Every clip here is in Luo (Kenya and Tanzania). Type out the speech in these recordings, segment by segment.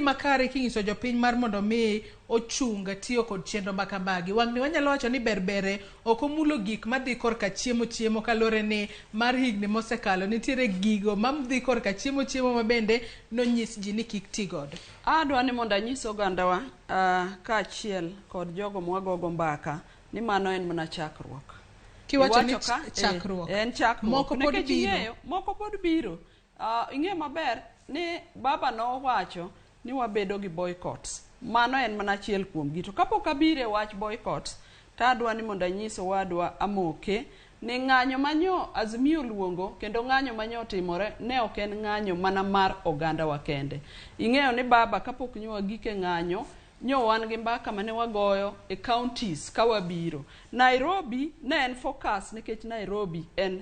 makare kinyiso jopiny mar mondo mi ochunga tiyo kod chenro makamagi. Wang'ni wanyalo wacho ni berbere ok omulo gik madhi korka chiemo kalore ni mar higni mosekalo nitiere gigo madhi korka chiemo mabende nonyis ji ni kik ti godo. Adwa ni mondo anyis ogandawa kaachiel kod jogo mwagogo mbaka ni mano en mana chakruok. Kiwacho ni chakruok. En chakruok. Moko pod biro. Ing'e maber ni baba nowacho ni wabedo gi boycotts. Mano en mana achiel kuomgi. To kapok abire wach boycotts, tadwa ni mondo anyis wadwa Amoke ni ng'anyo manyo Azimio luongo kendo ng'anyo manyo timore ne ok en ng'anyo mana mar oganda wa kende. Ing'eyo ni baba kapok nywa gike ng'anyo nyo wan gi mbaka mane wagoyo e counties ka wabiro. Nairobi ne en focus nikech Nairobi en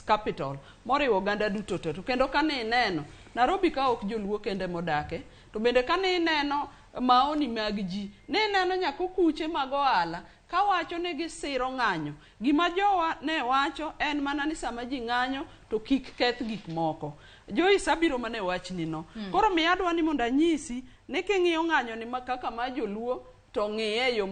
capital moriwo oganda duto to kendo kane ineno Nairobi ka ok joluo kende modake to bende kane ineno maoni mag ji ne neno nyako kuche mag ohala ka wacho ne gisiro ng'anyo. Gima jowa ne wacho en mana ni sama ji ng'anyo to kik keth gik moko. Joyce abiro mane wachni no. Koro mi adwa ni mondo anyisi ni king'iyo ng'anyo ni kaka ma joluo to ng'iye yo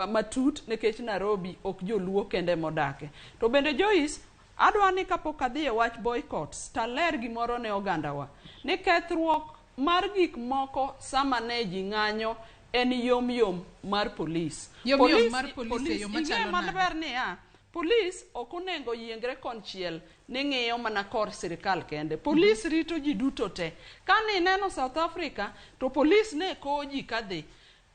matut nikech Nairobi ok joluo kende modake. To bende Joyce adwa ni kapok adhi e wach boycotts taler gimoro ne ogandawa ni kethruok mar gik moko sama ne ji ng'anyo en yom mar polis. Yom mar polis yo machalo nade? Polis ok onego yiengre konchiel ni ng'iyo mana kor sirikal kende. Polis rito ji duto te. Kane ineno South Africa to polis ne kowo ji kadhi.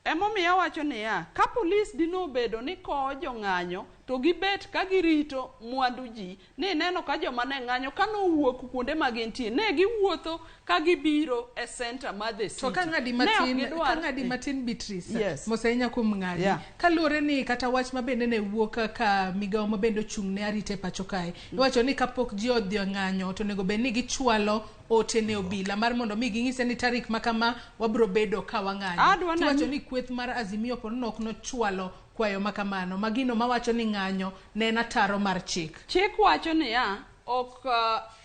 Emomiyo awacho ni ka polis dino bedo ni kowo jong'anyo to gibet ka girito mwandu ji ni neno ka joma ne ng'anyo ka nowuok kuonde ma gintie ne giwuotho ka gibiro e center mar the city. To ka ng'adi matin Beatrice mosenya kuom ng'adi kaluwore ni kata wach mabende ne wuok ka migawo mabende ochung' ne arite pacho kae iwacho ni kapok ji odhi ng'anyo to nego bed ni gichwalo ote ne obila mar mondo mi ging'ise ni tarik makama wabro bedo ka wang'anyo. Iwacho ni kweth mar Azimio pono ok nochwalo kwayo makamano magino mawacho ni ng'anyo ne en ataro mar chik. Chik wacho ni ok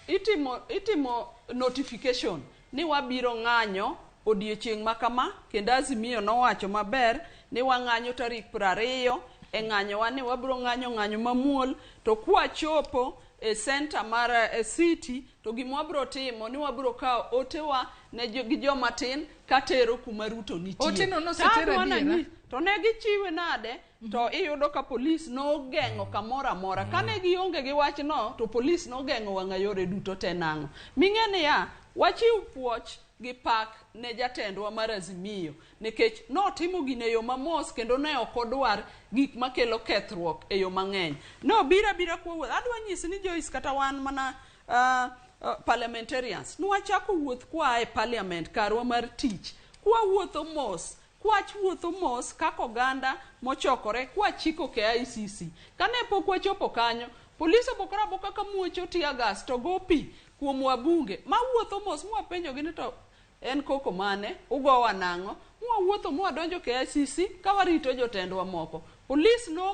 itimo notification ni wabiro ng'anyo odiechieng' makama kendo Azimio nowacho maber ni wang'anyo tarik 20 e ng'anyo wa ni wabiro ng'anyo mamuol to kwachopo e center mar city to gima wabiro timo ni wabiro kawo otewa ne gi joma tin katero kuma Ruto nitie. Ote no nosetera adiera. To ne gichiwe nade to iyudo ka polis nogeng'o kamoro amora. Kane gionge gi wach no to polis nogeng'o wang'a yore duto te nang'o. Ming'e ni wachiw puoch gi pak ne jatendwa mar Azimio nikech notimo gine yo mamos kendo ne ok odwar gik makelo kethruok e yo mang'eny. No bira kwa adwa nyisi ni Joyce kata wan mana parliamentarians nwachako wuoth kwa e parliament karwa mar tich kwa wuotho mos kaka oganda mochokore kwa chiko ke ICC. Kane pok wachopo kanyo polisi bokra boka ka muocho tia gas to go pi kuom wabunge ma wuotho mos mwapenjo gini to en koko mane ugowa nang'o mwawuotho mwadonjo ke ICC ka warito jotendwa moko. Polis no